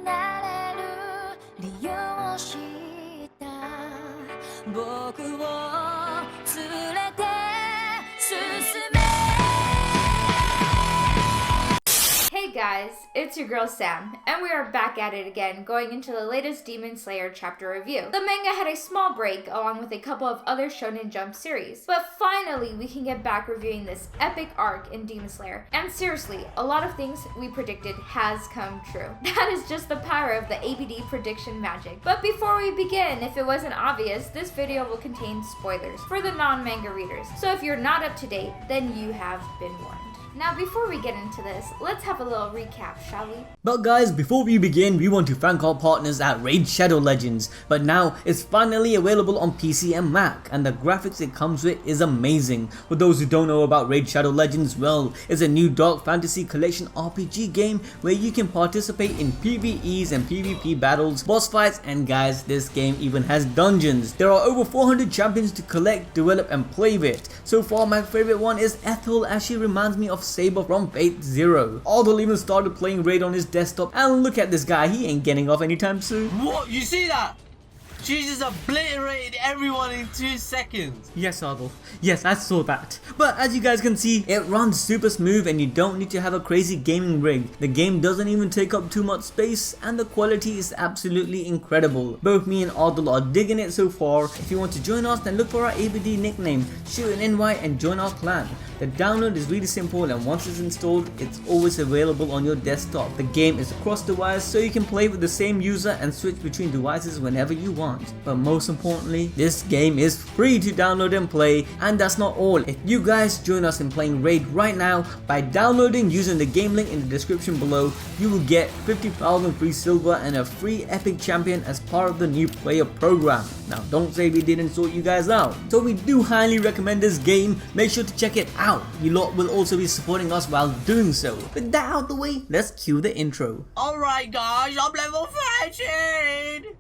なれる理由を知った僕を連れて進め Hey guys, it's your girl Sam, and we are back at it again, going into the latest Demon Slayer chapter review. The manga had a small break, along with a couple of other Shonen Jump series, but finally we can get back reviewing this epic arc in Demon Slayer. And seriously, a lot of things we predicted has come true. That is just the power of the ABD prediction magic. But before we begin, if it wasn't obvious, this video will contain spoilers for the non-manga readers. So if you're not up to date, then you have been warned. Now before we get into this, let's have a little recap, shall we? But guys, before we begin, we want to thank our partners at Raid Shadow Legends. But now, it's finally available on PC and Mac, and the graphics it comes with is amazing. For those who don't know about Raid Shadow Legends, well, it's a new dark fantasy collection RPG game where you can participate in PvEs and PvP battles, boss fights, and guys, this game even has dungeons. There are over 400 champions to collect, develop, and play with. So far, my favorite one is Ethel, as she reminds me of Saber from Fate Zero. Aldol even started playing Raid on his desktop, and look at this guy, he ain't getting off anytime soon. What? You see that? She just obliterated everyone in 2 seconds. Yes, Aldol. Yes, I saw that. But as you guys can see, it runs super smooth and you don't need to have a crazy gaming rig. The game doesn't even take up too much space and the quality is absolutely incredible. Both me and Aldol are digging it so far. If you want to join us, then look for our ABD nickname, shoot an invite and join our clan. The download is really simple and once it's installed, it's always available on your desktop. The game is across device so you can play with the same user and switch between devices whenever you want. But most importantly, this game is free to download and play, and that's not all. If you guys join us in playing Raid right now by downloading using the game link in the description below, you will get 50,000 free silver and a free epic champion as part of the new player program. Now don't say we didn't sort you guys out. So we do highly recommend this game, make sure to check it out. You lot will also be supporting us while doing so. With that out the way, let's cue the intro. Alright guys, I'm level 13!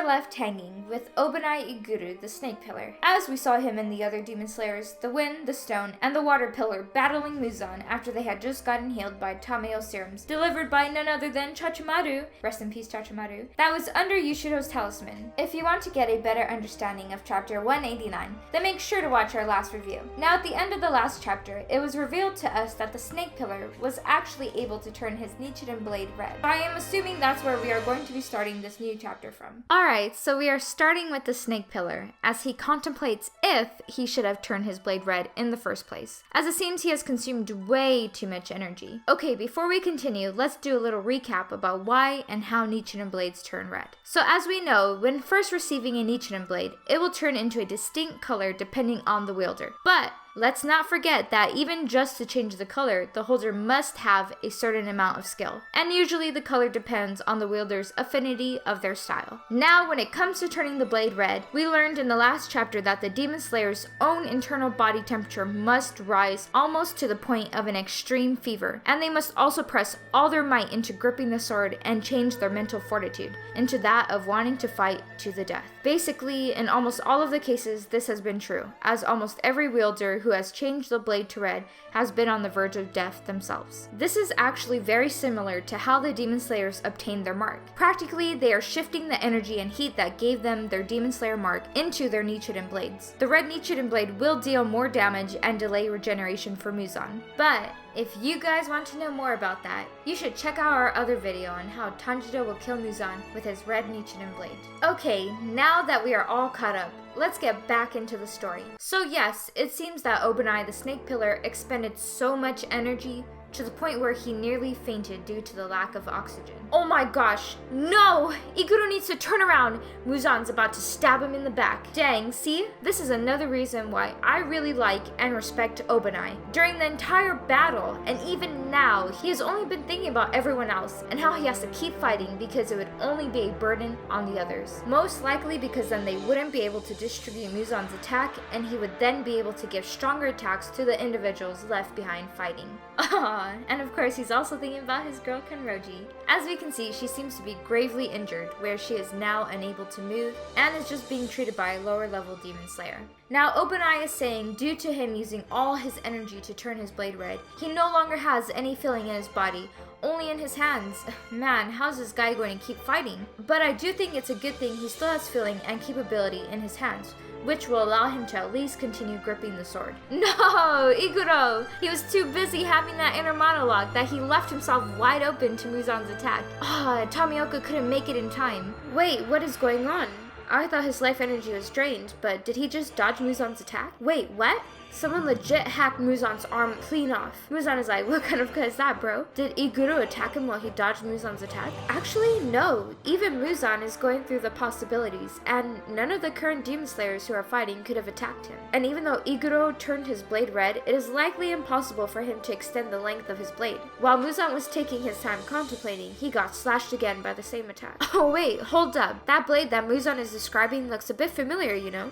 Left hanging with Obanai Iguru, the snake pillar, as we saw him and the other demon slayers, the wind, the stone, and the water pillar battling Muzan after they had just gotten healed by Tameo serums delivered by none other than Chachimaru, rest in peace Chachimaru, that was under Yushiro's talisman. If you want to get a better understanding of chapter 189, then make sure to watch our last review. Now at the end of the last chapter, it was revealed to us that the snake pillar was actually able to turn his Nichirin blade red. I am assuming that's where we are going to be starting this new chapter from. Alright, so we are starting with the snake pillar, as he contemplates if he should have turned his blade red in the first place, as it seems he has consumed way too much energy. Okay, before we continue, let's do a little recap about why and how Nichirin blades turn red. So as we know, when first receiving a Nichirin blade, it will turn into a distinct color depending on the wielder. But let's not forget that even just to change the color, the holder must have a certain amount of skill. And usually the color depends on the wielder's affinity of their style. Now when it comes to turning the blade red, we learned in the last chapter that the Demon Slayer's own internal body temperature must rise almost to the point of an extreme fever. And they must also press all their might into gripping the sword and change their mental fortitude into that of wanting to fight to the death. Basically, in almost all of the cases, this has been true, as almost every wielder who has changed the blade to red has been on the verge of death themselves. This is actually very similar to how the Demon Slayers obtained their mark. Practically, they are shifting the energy and heat that gave them their Demon Slayer mark into their Nichirin blades. The red Nichirin blade will deal more damage and delay regeneration for Muzan. But if you guys want to know more about that, you should check out our other video on how Tanjiro will kill Muzan with his red Nichirin blade. Okay, now that we are all caught up, let's get back into the story. So yes, it seems that Obanai the snake pillar expended so much energy to the point where he nearly fainted due to the lack of oxygen. Oh my gosh, no! Iguro needs to turn around! Muzan's about to stab him in the back. Dang, see? This is another reason why I really like and respect Obanai. During the entire battle, and even now, how he has only been thinking about everyone else and how he has to keep fighting because it would only be a burden on the others. Most likely because then they wouldn't be able to distribute Muzan's attack, and he would then be able to give stronger attacks to the individuals left behind fighting. Ah, and of course he's also thinking about his girl Kanroji. As we can see, she seems to be gravely injured, where she is now unable to move and is just being treated by a lower level demon slayer. Now Obanai is saying due to him using all his energy to turn his blade red, he no longer has any feeling in his body, only in his hands. Man, how's this guy going to keep fighting? But I do think it's a good thing he still has feeling and capability in his hands, which will allow him to at least continue gripping the sword. No, Iguro! He was too busy having that inner monologue that he left himself wide open to Muzan's attack. Tomioka couldn't make it in time. Wait, what is going on? I thought his life energy was drained, but did he just dodge Muzan's attack? Wait, what? Someone legit hacked Muzan's arm clean off. Muzan is like, what kind of cut is that, bro? Did Iguro attack him while he dodged Muzan's attack? Actually, no. Even Muzan is going through the possibilities, and none of the current demon slayers who are fighting could have attacked him. And even though Iguro turned his blade red, it is likely impossible for him to extend the length of his blade. While Muzan was taking his time contemplating, he got slashed again by the same attack. Oh wait, hold up. That blade that Muzan is describing looks a bit familiar, you know?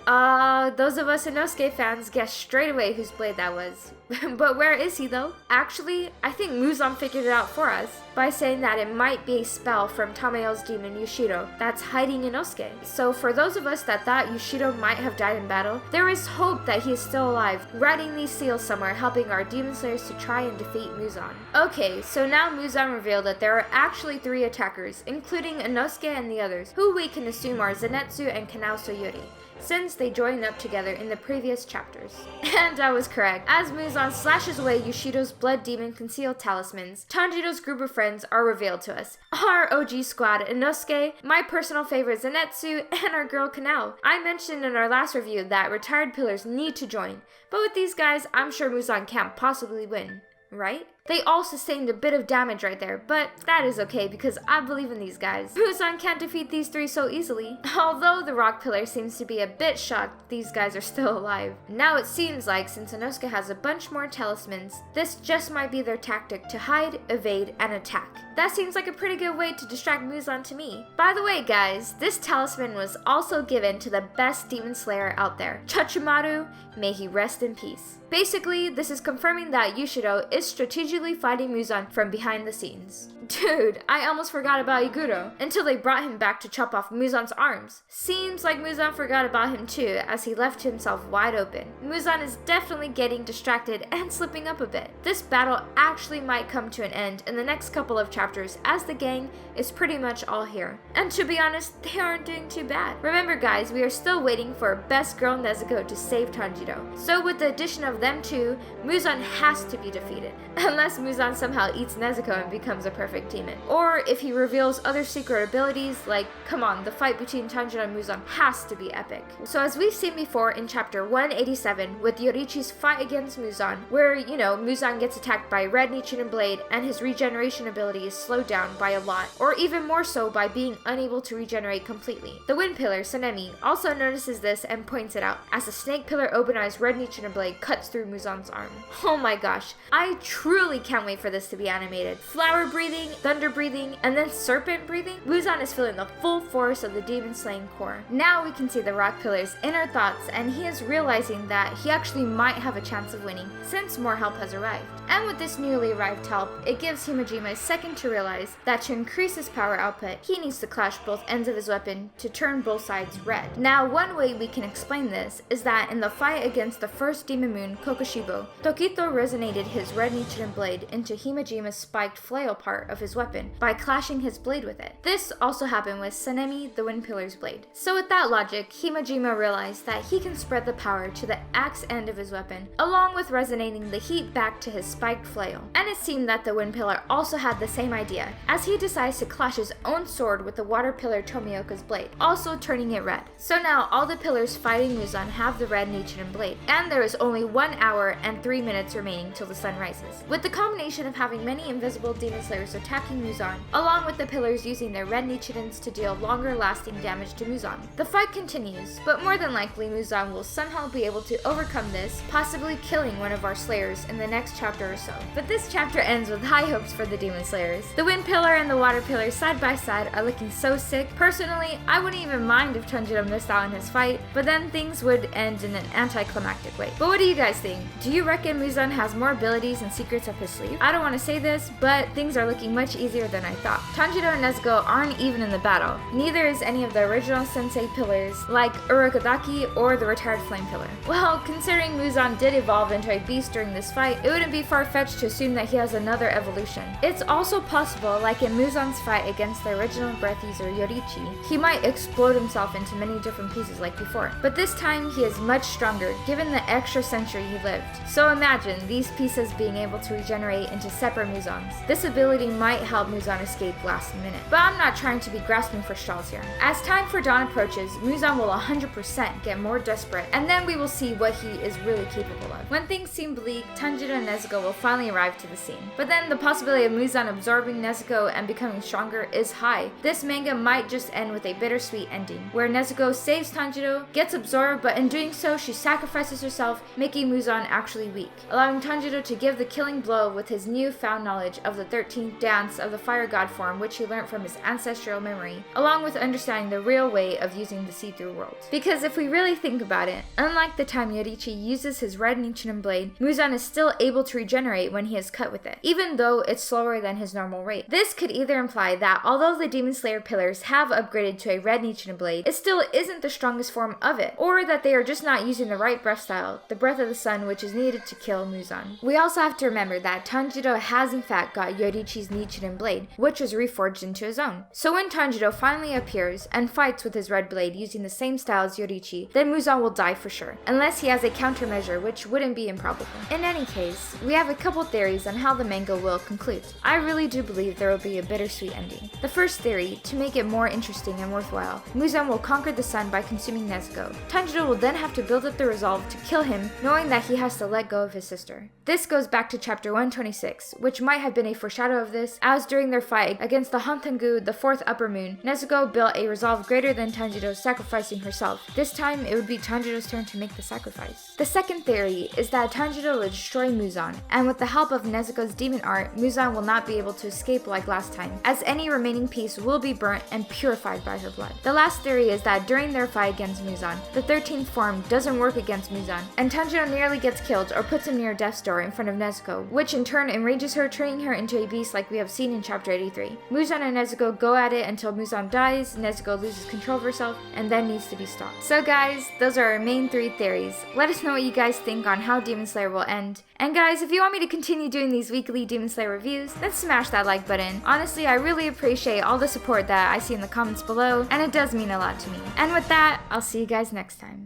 Those of us Inosuke fans guessed straight away whose blade that was. But where is he though? Actually, I think Muzan figured it out for us by saying that it might be a spell from Tamayo's demon Yushido that's hiding Inosuke. So for those of us that thought Yushido might have died in battle, there is hope that he is still alive, riding these seals somewhere, helping our demon slayers to try and defeat Muzan. Okay, so now Muzan revealed that there are actually 3 attackers, including Inosuke and the others, who we can assume are Zenitsu and Kanao Soyuri, since they joined up together in the previous chapters. And I was correct. As Muzan slashes away Yushido's blood demon concealed talismans, Tanjiro's group of friends are revealed to us. Our OG squad, Inosuke, my personal favorite Zenitsu, and our girl Kanao. I mentioned in our last review that retired pillars need to join, but with these guys, I'm sure Muzan can't possibly win, right? They all sustained a bit of damage right there, but that is okay because I believe in these guys. Muzan can't defeat these 3 so easily. Although the rock pillar seems to be a bit shocked these guys are still alive. Now it seems like since Inosuke has a bunch more talismans, this just might be their tactic to hide, evade, and attack. That seems like a pretty good way to distract Muzan to me. By the way guys, this talisman was also given to the best demon slayer out there, Chachumaru, may he rest in peace. Basically, this is confirming that Yushido is strategically fighting Muzan from behind the scenes. Dude, I almost forgot about Iguro until they brought him back to chop off Muzan's arms. Seems like Muzan forgot about him too, as he left himself wide open. Muzan is definitely getting distracted and slipping up a bit. This battle actually might come to an end in the next couple of chapters, as the gang is pretty much all here. And to be honest, they aren't doing too bad. Remember guys, we are still waiting for best girl Nezuko to save Tanjiro. So with the addition of them two, Muzan has to be defeated. Unless Muzan somehow eats Nezuko and becomes a perfect demon. Or if he reveals other secret abilities, like, come on, the fight between Tanjiro and Muzan has to be epic. So as we've seen before in chapter 187 with Yorichi's fight against Muzan, where, you know, Muzan gets attacked by Red Nichirin Blade and his regeneration ability is slowed down by a lot, or even more so by being unable to regenerate completely. The wind pillar, Sanemi, also notices this and points it out, as the snake pillar Obanai's Red Nichirin Blade cuts through Muzan's arm. Oh my gosh, I truly can't wait for this to be animated. Flower breathing, thunder breathing, and then serpent breathing. Muzan is feeling the full force of the demon slaying core. Now we can see the rock pillar's inner thoughts, and he is realizing that he actually might have a chance of winning since more help has arrived. And with this newly arrived help, it gives Himejima a second to realize that to increase his power output, he needs to clash both ends of his weapon to turn both sides red. Now one way we can explain this is that in the fight against the first demon moon, Kokushibo, Tokito resonated his Red Nichirin Blade into Himejima's spiked flail part of his weapon by clashing his blade with it. This also happened with Sanemi, the wind pillar's blade. So with that logic, Himejima realized that he can spread the power to the axe end of his weapon, along with resonating the heat back to his spiked flail. And it seemed that the wind pillar also had the same idea, as he decides to clash his own sword with the water pillar Tomioka's blade, also turning it red. So now all the pillars fighting Muzan have the Red Nichirin Blade, and there is only one 1 hour and 3 minutes remaining till the sun rises. With the combination of having many invisible demon slayers attacking Muzan, along with the pillars using their Red Nichirins to deal longer lasting damage to Muzan. The fight continues, but more than likely Muzan will somehow be able to overcome this, possibly killing one of our slayers in the next chapter or so. But this chapter ends with high hopes for the demon slayers. The wind pillar and the water pillar side by side are looking so sick. Personally, I wouldn't even mind if Tanjiro missed out on his fight, but then things would end in an anticlimactic way. But what do you guys think? Do you reckon Muzan has more abilities and secrets up his sleeve? I don't want to say this, but things are looking much easier than I thought. Tanjiro and Nezuko aren't even in the battle. Neither is any of the original Sensei pillars, like Urokodaki or the retired Flame Pillar. Well, considering Muzan did evolve into a beast during this fight, it wouldn't be far-fetched to assume that he has another evolution. It's also possible, like in Muzan's fight against the original breath user Yorichi, he might explode himself into many different pieces like before. But this time he is much stronger, given the extra century he lived. So imagine these pieces being able to regenerate into separate Muzans. This ability might help Muzan escape last minute. But I'm not trying to be grasping for straws here. As time for dawn approaches, Muzan will 100% get more desperate, and then we will see what he is really capable of. When things seem bleak, Tanjiro and Nezuko will finally arrive to the scene. But then the possibility of Muzan absorbing Nezuko and becoming stronger is high. This manga might just end with a bittersweet ending, where Nezuko saves Tanjiro, gets absorbed, but in doing so, she sacrifices herself, making Muzan actually weak, allowing Tanjiro to give the killing blow with his newfound knowledge of the 13th dance of the fire god form, which he learned from his ancestral memory, along with understanding the real way of using the see-through world. Because if we really think about it, unlike the time Yorichi uses his Red Nichirin Blade, Muzan is still able to regenerate when he is cut with it, even though it's slower than his normal rate. This could either imply that although the Demon Slayer pillars have upgraded to a Red Nichirin Blade, it still isn't the strongest form of it, or that they are just not using the right breath style, the breath of the sun, which is needed to kill Muzan. We also have to remember that Tanjiro has in fact got Yorichi's Nichirin Blade, which was reforged into his own. So when Tanjiro finally appears and fights with his red blade using the same style as Yorichi, then Muzan will die for sure, unless he has a countermeasure, which wouldn't be improbable. In any case, we have a couple theories on how the manga will conclude. I really do believe there will be a bittersweet ending. The first theory, to make it more interesting and worthwhile, Muzan will conquer the sun by consuming Nezuko. Tanjiro will then have to build up the resolve to kill him, knowing that he has to let go of his sister. This goes back to chapter 126, which might have been a foreshadow of this, as during their fight against the Hantengu, the fourth upper moon, Nezuko built a resolve greater than Tanjiro's, sacrificing herself. This time, it would be Tanjiro's turn to make the sacrifice. The second theory is that Tanjiro will destroy Muzan, and with the help of Nezuko's demon art, Muzan will not be able to escape like last time, as any remaining piece will be burnt and purified by her blood. The last theory is that during their fight against Muzan, the 13th form doesn't work against Muzan, and Tanjiro nearly gets killed or puts him near death's door in front of Nezuko, which in turn enrages her, turning her into a beast like we have seen in chapter 83. Muzan and Nezuko go at it until Muzan dies, Nezuko loses control of herself, and then needs to be stopped. So guys, those are our main 3 theories. Let us know what you guys think on how Demon Slayer will end. And guys, if you want me to continue doing these weekly Demon Slayer reviews, then smash that like button. Honestly, I really appreciate all the support that I see in the comments below, and it does mean a lot to me. And with that, I'll see you guys next time.